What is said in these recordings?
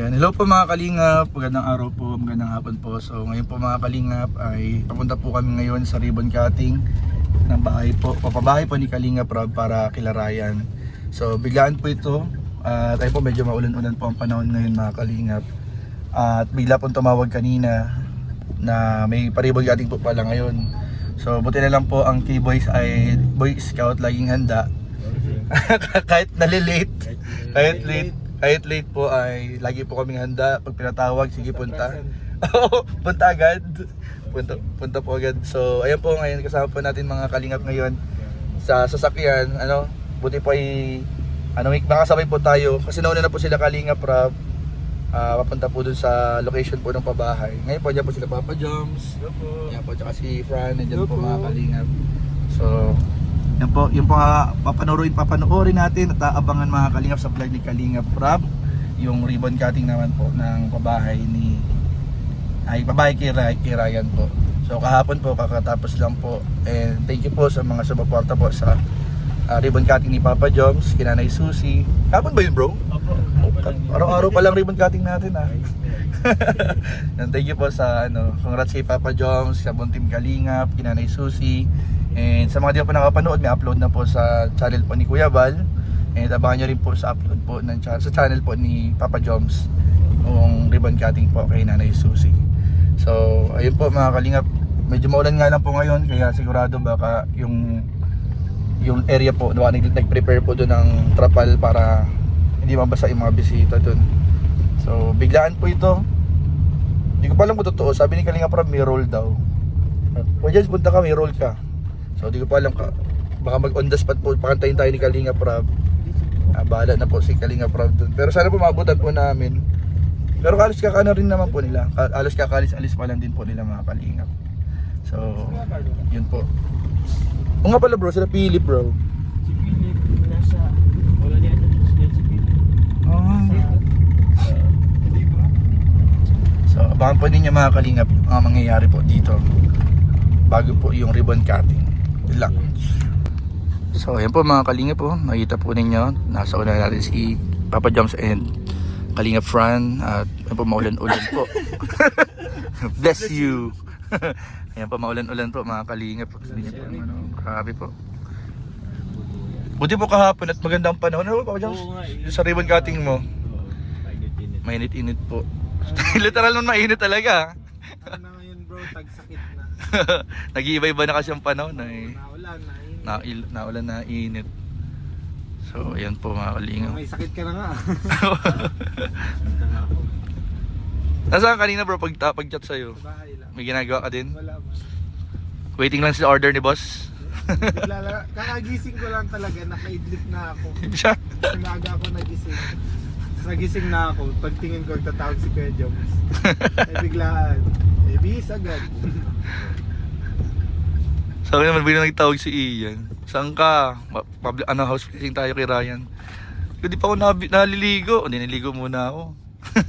Ayan, hello po mga kalingap, magandang araw po, magandang hapon po. So ngayon po mga kalingap ay papunta po kami ngayon sa ribbon cutting ng bahay po, papabahay po ni Kalingap Rob para kila Ryan. So biglaan po ito at ay po medyo maulan-ulan po ang panahon ngayon mga kalingap. At bigla pong tumawag kanina na may pa-ribbon cutting po pala ngayon. So buti na lang po ang K-Boys ay Boy Scout, laging handa. Kahit nalilate, kahit late po ay lagi po kaming handa. Pag pinatawag, sige punta. Oo, punta agad. Punta po agad. So ayan po, ngayon kasama po natin mga kalingap ngayon sa sasakyan. Buti po ay makasabay po tayo kasi nauna na po sila Kalingap Rob. Papunta po dun sa location po ng pabahay. Ngayon po dyan po sila Papa Joms. Yan po, tsaka si Fran, nandiyan po mga kalingap. So yun po papanoorin natin at aabangan mga kalingap sa vlog ni Kalingap Rob. Yung ribbon cutting naman po ng pabahay kay Ryan po. So kahapon po kakatapos lang po, and thank you po sa mga sumuporta po sa ribbon cutting ni Papa Joms, Kinanay Susie. Kahapon ba yun bro? Opo. Araw-araw pa lang ribbon cutting natin And thank you po sa congrats kay Papa Joms, sa buong team Kalingap, Kinanay Susie. And sa mga di pa nakapanood, may upload na po sa channel po ni Kuya Val. And abangan nyo rin po sa upload po sa channel po ni Papa Joms yung ribbon cutting po kay Nanay Susie. So ayun po mga kalingap, medyo maulan nga lang po ngayon, kaya sigurado baka yung area po nag-prepare po doon ng trapal para hindi mabasa yung mga bisita doon. So biglaan po ito, hindi ko pa alam kung totoo. Sabi ni Kalingap Rob may roll daw. Kung dyan punta ka, may roll ka. So di ko pa alam baka mag on the spot po, pakantayin tayo ni Kalingap Rob. Bahala na po si Kalingap Rob doon. Pero sana po maabutan po namin. Pero kalis kakana rin naman po nila. Alis kakalis-alis pa lang din po nila mga Kalingap. So yun po. O nga pala bro, sila Philip bro. Si Philip nasa wala niya si Philip. So abangan po ninyo mga Kalingap yung mga mangyayari po dito bago po yung ribbon cutting. Yun lang. So ayan po mga Kalingap po, nakita po ninyo, nasa una natin si Papa Joms and Kalingap Fran. At ayan po, maulan-ulan po. Bless you. Ayan po, maulan-ulan po mga Kalingap. Grabe po. Buti po kahapon at magandang panahon. Ano po Papa Joms? Sa ribbon cutting mo, mainit-init po. Literal nun, mainit talaga. Ano na ngayon bro, tagsakit na. Nag-iiba-iba na kasi ang panahon Naulan, naulan na init. So ayan po mga Kalingap. may sakit ka na nga. Nasaan kanina bro pag-chat sa'yo? Sa bahay lang. May ginagawa ka din? Wala ba? Waiting lang sa order ni boss? Kakagising ko lang talaga, nakaidlip na ako. Siya? Sinaga ako nagising. Nagising na ako, pagtingin ko tatawag si Kuya Joms. Biglaan, bis agad. Sa akin naman biglang nagtawag si Ian. Saan ka? House blessing tayo kay Ryan. Hindi pa ako naliligo. Hindi, naligo muna ako.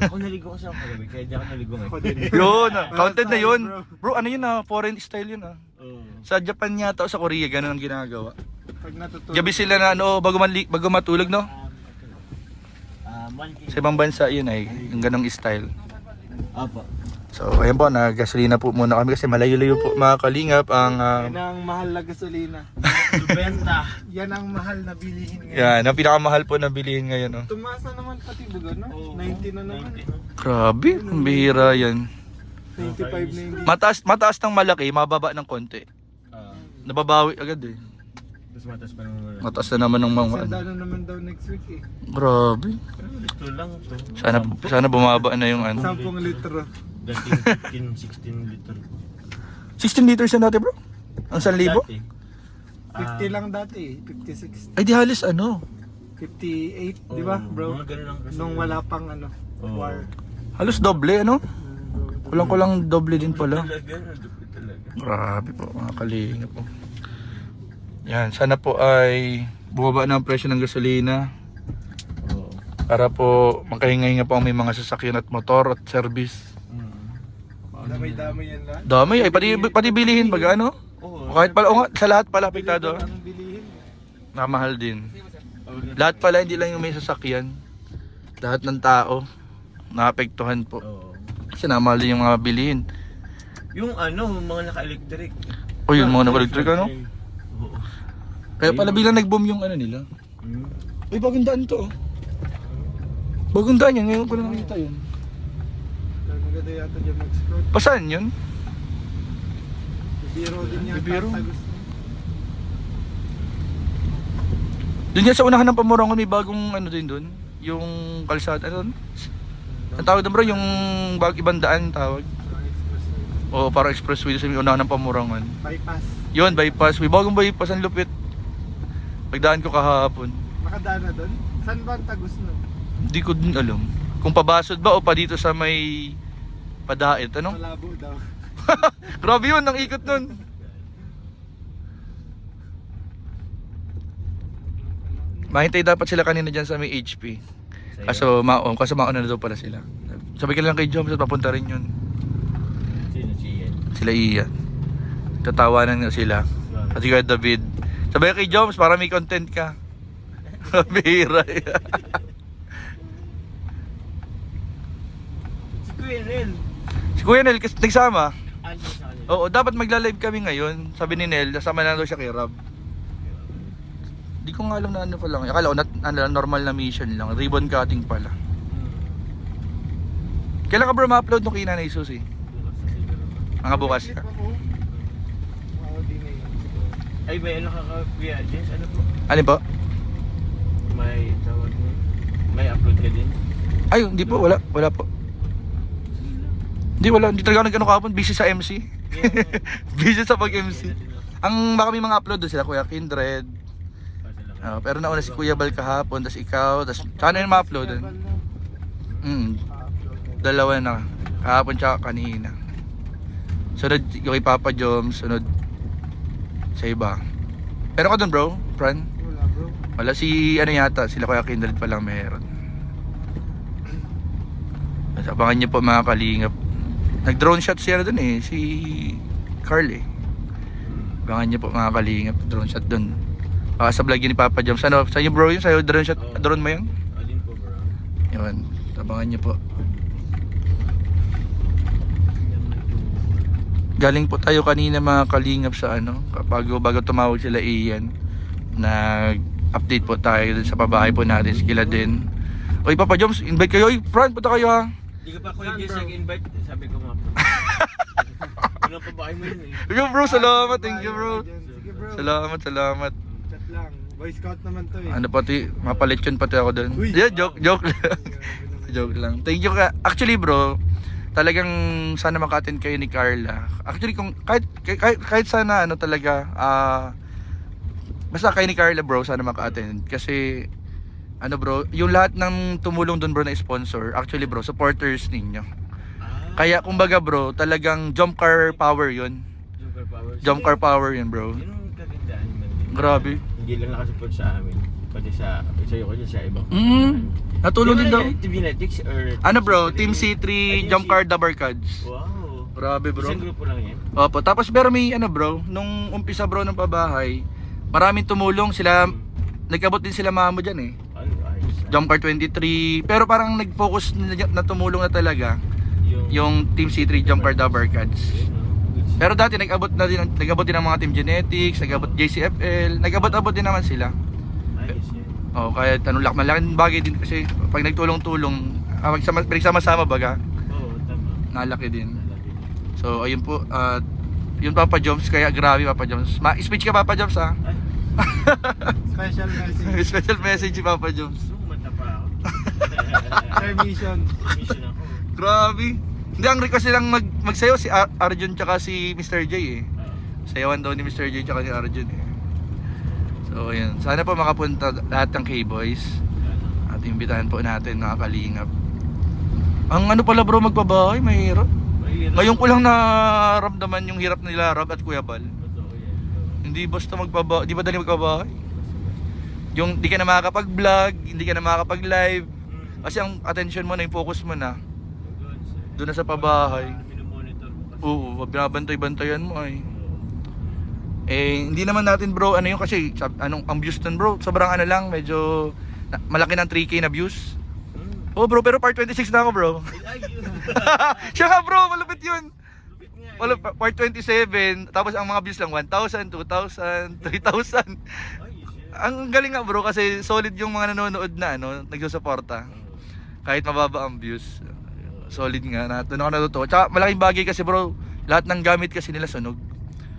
Ako naligo kasi ako kagabi, kaya di ako naligo ngayon. Yun, counted na yun. Bro, ano yun foreign style yun Sa Japan yata o sa Korea, ganun ang ginagawa. Pag natutulog. Gabi sila na bago matulog no? Sa ibang bansa yun ay yung ganong style. Apo. So ayan po, nagasolina po muna kami kasi malayo-layo po mga Kalingap ang Yan ang mahal na gasolina. Benta. Yan ang mahal na bilihin ngayon. yan, ang pinakamahal po na bilihin ngayon Tumasa naman pati buga no? 90 na naman. Grabe, ang bihira yan. 95 na hindi. Mataas ng malaki, mababa ng konti. Nababawi agad Tapos matas pa naman. Mataas na naman ng mga Sanda na naman daw next week Grabe. Ito lang ito. Sana bumaba na yung 10 litro. Dating 16 liter. 16 liters na dati bro? Ang 1,000? Dati, 50 lang dati, 56. Ay di halos 58, di ba bro? Mga ganun lang kasi. Nung wala pang war. halos doble Kulang doble din pala. Talaga. Grabe po mga Kalingap po. Yan, sana po ay bumaba na ang presyo ng gasolina para po makahinga-hinga pa may mga sasakyan at motor at service. Damay-damay yan lahat. Dami ay pati bilihin pag ano? Oo. Kahit pala sa lahat pala apektado. Anong bilihin? Namahal din. Lahat pala, hindi lang yung may sasakyan. Lahat ng tao. naapektuhan po. Oo. Kasi namali yung mga bilihin. Yung ano, mga naka-electric. O yun, mga naka-electric ano? Oo. Kaya pala biglang nag-boom yung ano nila. Hmm. Uy, bagong daan to. Bagong daan yan, ngayon ko lang nakita yun. Maganda yata dyan mag-scroll. Pasaan yun? Bibiro din yata. Bibiro? Tagos na. Doon yan sa unahan ng Pamurangon may bagong ano din doon. Yung kalsada, ano doon? Ang tawag doon bro, yung ibang daan tawag. Parang expressway. O parang expressway doon sa unahan ng Pamurangon. Bypass. Yun, bypass. May bagong bypass, ang lupit. Pagdaan ko kahapon. Nakadaan na doon? Saan ba ang Tagos nun? Hindi ko din alam. Kung pabasod ba o pa dito sa may padait, ano? Malabo daw. Grabe yun, ang ikot nun. Mahintay dapat sila kanina dyan sa may HP. Kaso mauna na daw pala sila. Sabi ka lang kay Joms at papunta rin yun. Sino si Ian? Sila Ian. Tatawanan nga sila. At si Kuya David. Sabi kay Joms para may content ka. Bihira. Si Kuya Nel. Si Kuya Nel kasi nagsama. Ano sa kanila? Oo, dapat magla-live kami ngayon. Sabi ni Nel, nasama na daw siya kay Rob. Di ko nga alam na ano pa lang. Akala ko normal na mission lang. Ribbon cutting pala. Kailan ka bro ma-upload nung kay Nanay Susi? Mga bukas ka. Clip ako. Wow, di na yun. Ay, may ano ka Kuya James? Ano po? Alin po? May tawag mo? May upload ka din? Ay, hindi po. Wala po. Hindi talaga nag-ano kahapon. Busy sa MC. Busy sa pag-MC. Ang baka may mga upload doon sila, Kuya Kindred. Pero nauna si Kuya Bal kahapon, tas ikaw, tas sana yung ma-upload. Dalawa na. Kahapon tsaka kanina. Sunod yung kay Papa Joms, sunod sa iba. Pero ka doon bro, Fran? Wala bro. Wala si ano yata, sila Kuya Kindred pa lang meron. Abangan niyo po mga kalingap. Nag-drone shot siya doon eh, si Carl eh. Abangan niyo po mga kalingap, drone shot doon. Sa vlog yun ni Papa Joms. Ano, sa inyo bro yun? Sa'yo drone shot, drone mo yun? Alin po bro? Yun, abangan niyo po. Galing po tayo kanina mga kalingap sa ano, bago tumawag sila Ian. Nag-update po tayo dun sa pabahay po natin, sila din. Oy Papa Joms, invite kayo. Oy, Fran, punta kayo ha. Hindi ka pa Kuya James nag-invite? Sabi ko nga po. Ano pa ba mo yun eh? Thank you bro, salamat. Thank you bro. Sige bro. Salamat. Chat lang. Boy Scout naman to eh. Ano pati, mapalitsyon pati ako dun. Uy. Yeah, joke lang. Joke lang. Thank you ka. Actually bro, talagang sana maka-attend kayo ni Carla. Actually kung kahit sana ano talaga basta kayo ni Carla bro, sana maka-attend kasi ano bro, yung lahat ng tumulong doon bro na sponsor, actually bro, supporters ninyo. Kaya kumbaga bro, talagang jump car power 'yun. Jump car power 'yun bro. Yun ang kagandaan naman din. Grabe. Hindi lang nakasupport sa amin. Pati sa iyo ko dyan sa ibang Natulong din daw. Tibinetics or Ano bro, Team C3 Jump Car Double Cards. Wow. Grabe bro. Isang grupo lang yan? Opo, tapos pero may ano bro, nung umpisa bro ng pabahay, maraming tumulong sila, nagkabot din sila mamo dyan eh. Ay, ayos. Jump Car 23, pero parang nag-focus na tumulong na talaga yung Team C3 Jump Car Double Cards. Pero dati nag-abot din ng mga Team Genetics, nag-abot JCFL, nag-abot din naman sila. Ayos yan. Oh, kaya malaking bagay din kasi pag nagtulong-tulong, pinagsama-sama baga, Oo, tama. nalaki din. Nalaki. So ayun po, yun Papa Joms, kaya grabe Papa Joms. Ma-speech ka Papa Joms ha. Ay, Special message. Special message si Papa Joms. sumata pa ako. Permission. Mission ako. Grabe. Hindi, ang request nilang magsayaw si Arjun tsaka si Mr. J eh. Sayawan daw ni Mr. J tsaka ni Arjun eh. So ayun, sana po makapunta lahat ng K-Boys. At imbitahan po natin mga kalingap. Ang ano pala bro, magpabahay, mahirap. Ngayon ko lang naramdaman yung hirap nila Rob at Kuya Bal. Totoo yan. Hindi basta magpabahay, di ba dali magpabahay? Yung di ka na makakapag-vlog, hindi ka na makakapag-live. Kasi ang attention mo na, yung focus mo na doon na sa pabahay. Minomonitor mo kasi. Oo, binabantay-bantayan mo ay. Eh, hindi naman natin bro, ano yung kasi, ang views dun bro, sobrang ano lang, medyo malaki ng 3K na views. Oh bro, pero part 26 na ako bro. Ay, yun. Siya nga bro, malupit yun. Lupit nga eh. Wala, part 27, tapos ang mga views lang 1,000, 2,000, 3,000. Ay, shit. Ang galing nga bro kasi solid yung mga nanonood na nagsusuporta. Kahit mababa ang views. Solid nga, doon ako natutuwa. Tsaka malaking bagay kasi bro, lahat ng gamit kasi nila sunog.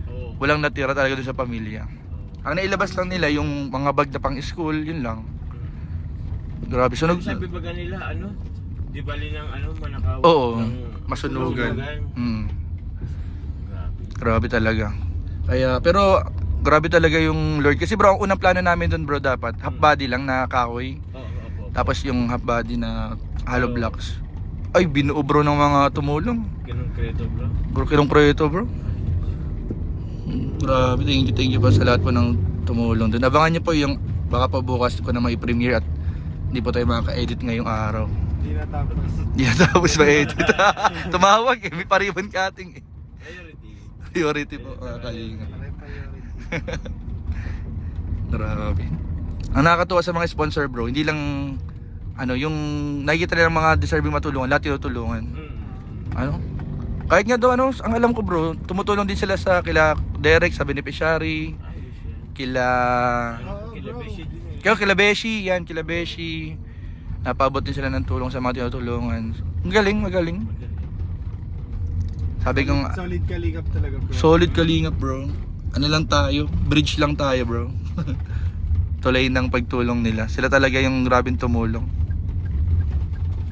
Oo. Walang natira talaga doon sa pamilya. Ang nailabas lang nila yung mga bag na pang school, yun lang. Grabe, sunog. Sabi ba nila, di bali ng manakaw? Oo, ng masunugan. Mm. Grabe. Grabe talaga. Kaya, pero grabe talaga yung Lord. Kasi bro, ang unang plano namin doon bro dapat, half body lang na kahoy. Oo. Tapos yung half body na hollow blocks. Ay, binuo bro ng mga tumulong. Ganun kredo, bro. Bro, kinong proyeto bro. Grabe, thank you pa sa lahat po ng tumulong doon. Abangan nyo po yung, baka pa bukas ko na may premiere at hindi po tayo makaka-edit ngayong araw. Hindi natapos. Hindi na tapos ma-edit. Tumawag eh, may pa-ribbon cutting eh. Priority. Priority po, mga kalinga. Priority. Grabe. Ang nakakatuwa sa mga sponsor bro, hindi lang yung nakikita nila ng mga deserving matulungan, lahat tinutulungan. Kahit nga daw ang alam ko bro, tumutulong din sila sa kila Derek sa beneficiary, Ayos yan. kila Kila Beshi din eh. kila Beshi, kila Beshi. Napabot din sila ng tulong sa mga tinutulungan. Magaling. Sabi ko nga, Solid kalingap talaga bro. solid kalingap bro. Ano lang tayo, bridge lang tayo bro. Tulay ng pagtulong nila. Sila talaga yung grabing tumulong.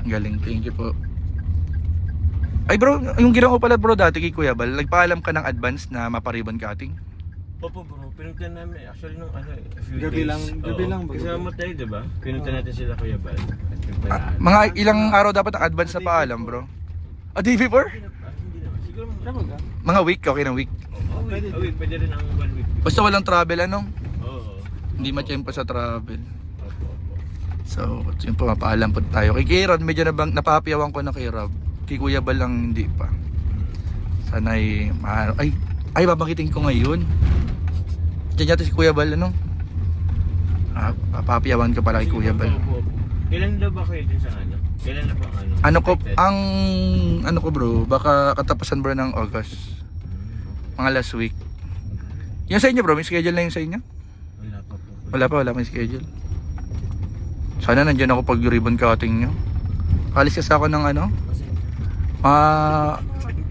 Ang galing, thank you po. Ay bro, yung ginawa ko pala bro dati kay Kuya Bal, nagpaalam ka ng advance na mapa-ribbon cutting? Opo bro, pinunta namin actually nung a few Gabi days. lang- gabi Oo. lang ba? Kasama tayo diba? Pinunta natin sila Kuya Bal. At yung Mga ilang araw dapat ang advance na paalam bro? Day before? Hindi naman, siguro Talaga? Mga week, okay na week. pwede rin ang 1 week. Basta walang travel Oo. hindi matiyempo sa travel. Opo. So, yun po, mapaalam po tayo. Kay Rob, medyo napapayawan ko na kay Rob. Kay Kuya Bal lang hindi pa. Sana ay babakitin ko ngayon. Diyan yata si Kuya Bal, papapiyawan ka pala kay Kuya Bal. Opo. Kailan daw ba kayo din sa Kailan na po ang Ano ko bro, baka katapusan bro ng August. Mga last week. Yung sa inyo bro, may schedule na yung sa inyo? Wala pa po. Wala pa may schedule. Sana nandiyan ako pag ribbon cutting nyo. Kalis kasi ako ng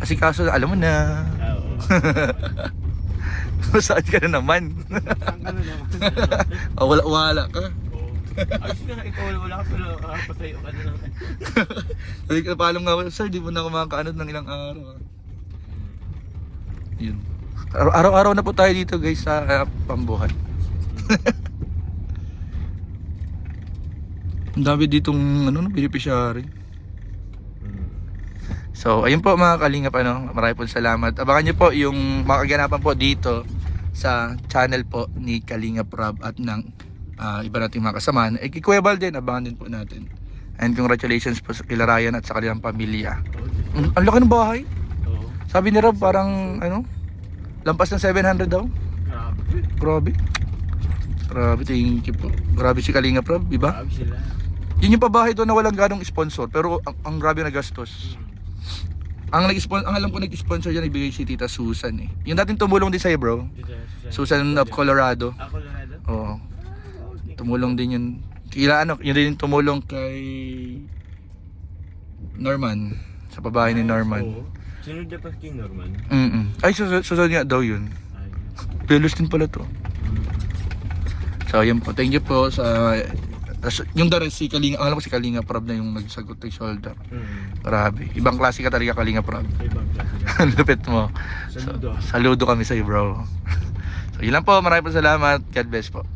asikaso, alam mo na. Oo. Saan ka na naman? Saan ka na naman? Wala ka. Ayos ka na, ikaw wala ka pero patayo ka na lang. Sabi ka, paalam nga ako, sir, di mo na ako makakaanod ng ilang araw. Yun. Araw-araw na po tayo dito guys sa pambuhay. Ang dami ditong beneficiary. So, ayun po mga kalingap, marami po salamat. Abangan nyo po yung mga kaganapan po dito sa channel po ni Kalingap Rob at ng iba nating mga kasamahan. Kay Kuya Bal din, abangan din po natin. And congratulations po sa kila Ryan at sa kanilang pamilya. Ang laki ng bahay. Oo. Sabi ni Rob parang lampas ng 700 daw. Grabe. Grabe, thank you po. Grabe si Kalingap Rob, di ba? Grabe sila. Yun yung pabahay doon na walang ganong sponsor pero ang grabe na gastos. Ang alam ko nag-sponsor yan ibigay si Tita Susan eh. Yung dating tumulong din sa'yo bro. Susan of Colorado. Colorado? Oo. Tumulong din yun. Yun din yung tumulong kay Norman. Sa pabahay ni Norman. Sunod na pa kay Norman? Ay, susunod nga daw yun. Ay. Pelos din pala to. So, yun po. Thank you po sa... Yung si Kalinga, alam ko si Kalinga Prab na yung nagsagot ng shoulder. Grabe. Ibang klase ka talaga Kalinga Prab. Ibang klase. Lupit mo. Saludo. Saludo kami sa'yo bro. So, yun lang po. Maraming po salamat. God bless po.